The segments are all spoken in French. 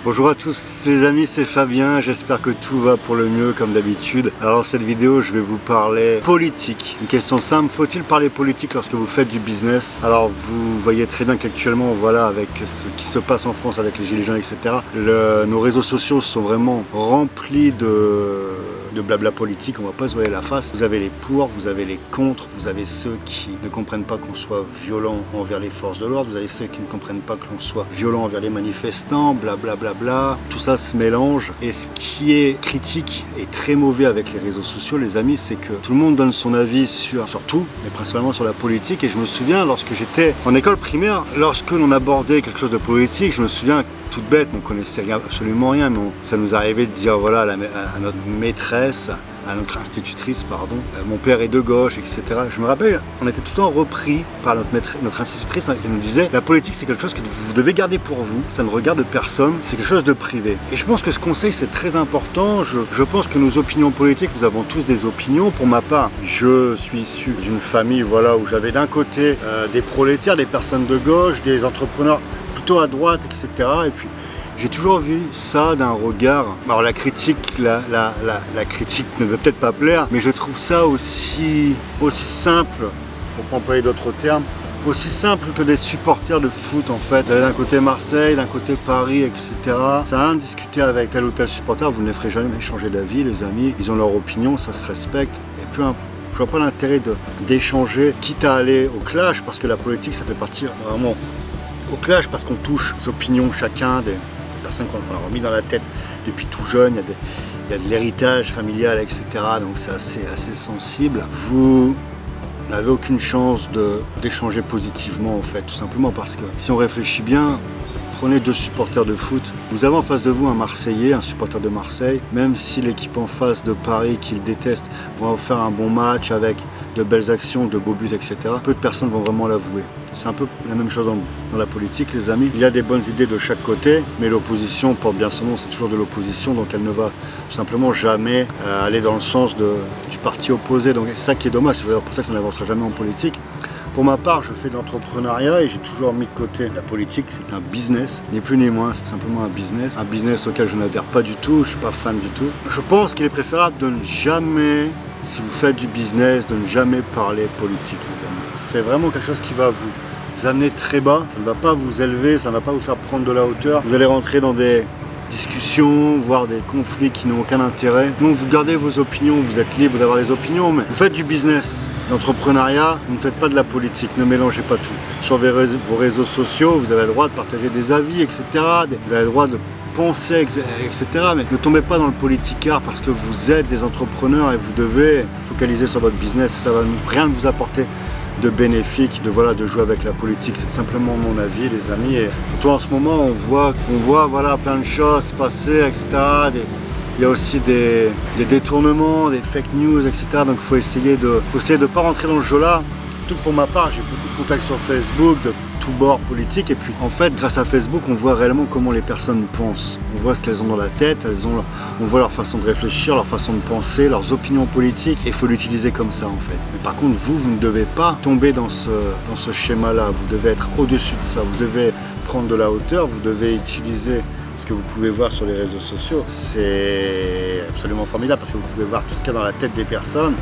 Bonjour à tous les amis, c'est Fabien, j'espère que tout va pour le mieux comme d'habitude. Alors cette vidéo, je vais vous parler politique. Une question simple, faut-il parler politique lorsque vous faites du business? Alors vous voyez très bien qu'actuellement, voilà, avec ce qui se passe en France avec les gilets jaunes, etc. Nos réseaux sociaux sont vraiment remplis de blabla politique, on va pas se voiler la face. Vous avez les pour, vous avez les contre, vous avez ceux qui ne comprennent pas qu'on soit violent envers les forces de l'ordre, vous avez ceux qui ne comprennent pas que l'on soit violent envers les manifestants, blablabla. Tout ça se mélange et ce qui est critique et très mauvais avec les réseaux sociaux, les amis, c'est que tout le monde donne son avis sur tout, mais principalement sur la politique. Et je me souviens, lorsque j'étais en école primaire, lorsque l'on abordait quelque chose de politique, je me souviens, toute bête, on connaissait absolument rien, mais ça nous arrivait de dire voilà à notre maîtresse, à notre institutrice, pardon, mon père est de gauche, etc. Je me rappelle, on était tout le temps repris par notre institutrice qui nous disait la politique c'est quelque chose que vous devez garder pour vous, ça ne regarde personne, c'est quelque chose de privé. Et je pense que ce conseil c'est très important. Je pense que nos opinions politiques, nous avons tous des opinions. Pour ma part, je suis issu d'une famille voilà, où j'avais d'un côté des prolétaires, des personnes de gauche, des entrepreneurs plutôt à droite, etc. Et puis j'ai toujours vu ça d'un regard. Alors la critique, la critique ne veut peut-être pas plaire, mais je trouve ça aussi simple, pour pas employer d'autres termes, aussi simple que des supporters de foot en fait. Vous avez d'un côté Marseille, d'un côté Paris, etc. Ça n'a rien de discuter avec tel ou tel supporter, vous ne les ferez jamais changer d'avis, les amis. Ils ont leur opinion, ça se respecte. Et puis je vois pas l'intérêt d'échanger, quitte à aller au clash, parce que la politique ça fait partie vraiment au clash, parce qu'on touche les opinions chacun des personnes qu'on a remis dans la tête depuis tout jeune, il y a de l'héritage familial, etc. Donc c'est assez sensible. Vous n'avez aucune chance d'échanger positivement en fait, tout simplement parce que si on réfléchit bien, prenez deux supporters de foot, vous avez en face de vous un Marseillais, un supporter de Marseille, même si l'équipe en face de Paris qu'il déteste vont faire un bon match avec de belles actions, de beaux buts, etc. Peu de personnes vont vraiment l'avouer. C'est un peu la même chose dans la politique, les amis. Il y a des bonnes idées de chaque côté, mais l'opposition porte bien son nom, c'est toujours de l'opposition, donc elle ne va tout simplement jamais aller dans le sens du parti opposé. Donc c'est ça qui est dommage, c'est pour ça que ça n'avancera jamais en politique. Pour ma part, je fais de l'entrepreneuriat et j'ai toujours mis de côté la politique, c'est un business, ni plus ni moins, c'est simplement un business auquel je n'adhère pas du tout, je ne suis pas fan du tout. Je pense qu'il est préférable de ne jamais, si vous faites du business, de ne jamais parler politique, les amis. C'est vraiment quelque chose qui va vous amener très bas, ça ne va pas vous élever, ça ne va pas vous faire prendre de la hauteur. Vous allez rentrer dans des discussions, voire des conflits qui n'ont aucun intérêt. Donc vous gardez vos opinions, vous êtes libre d'avoir des opinions, mais vous faites du business. L'entrepreneuriat, vous ne faites pas de la politique, ne mélangez pas tout. Sur vos réseaux sociaux, vous avez le droit de partager des avis, etc. Vous avez le droit de penser, etc. Mais ne tombez pas dans le politicard parce que vous êtes des entrepreneurs et vous devez focaliser sur votre business. Ça va rien vous apporter de bénéfique, de jouer avec la politique. C'est simplement mon avis, les amis. Et surtout en ce moment, on voit voilà, plein de choses passer, etc. Il y a aussi des détournements, des fake news, etc. Donc il faut essayer de ne pas rentrer dans ce jeu-là. Tout pour ma part, j'ai beaucoup de contacts sur Facebook, de tous bords politiques. Et puis en fait, grâce à Facebook, on voit réellement comment les personnes pensent. On voit ce qu'elles ont dans la tête, on voit leur façon de réfléchir, leur façon de penser, leurs opinions politiques. Et il faut l'utiliser comme ça en fait. Mais par contre, vous ne devez pas tomber dans ce schéma-là. Vous devez être au-dessus de ça. Vous devez prendre de la hauteur, vous devez utiliser ce que vous pouvez voir sur les réseaux sociaux. C'est absolument formidable parce que vous pouvez voir tout ce qu'il y a dans la tête des personnes.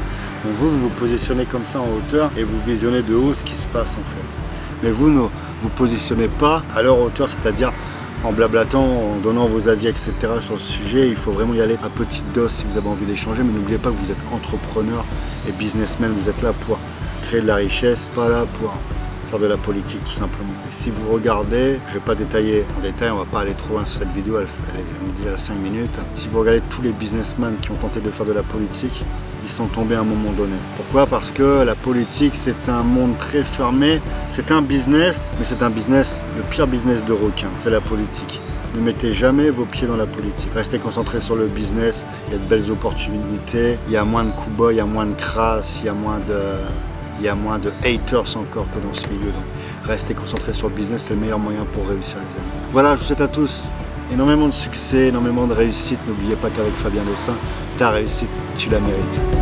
Donc vous vous positionnez comme ça en hauteur et vous visionnez de haut ce qui se passe en fait. Mais vous ne vous positionnez pas à leur hauteur, c'est-à-dire en blablatant, en donnant vos avis, etc. sur le sujet. Il faut vraiment y aller à petite dose si vous avez envie d'échanger. Mais n'oubliez pas que vous êtes entrepreneur et businessman. Vous êtes là pour créer de la richesse, pas là pour faire de la politique tout simplement. Et si vous regardez, je ne vais pas détailler en détail, on ne va pas aller trop loin sur cette vidéo, elle me dit à 5 minutes. Si vous regardez tous les businessmen qui ont tenté de faire de la politique, ils sont tombés à un moment donné. Pourquoi? Parce que la politique c'est un monde très fermé, c'est un business, mais c'est un business, le pire business de requin, c'est la politique. Ne mettez jamais vos pieds dans la politique. Restez concentrés sur le business, il y a de belles opportunités, il y a moins de cow-boys, il y a moins de crasse, il y a moins de haters encore que dans ce milieu. Donc restez concentrés sur le business, c'est le meilleur moyen pour réussir les amis. Voilà, je vous souhaite à tous énormément de succès, énormément de réussite. N'oubliez pas qu'avec Fabien Dessin, ta réussite, tu la mérites.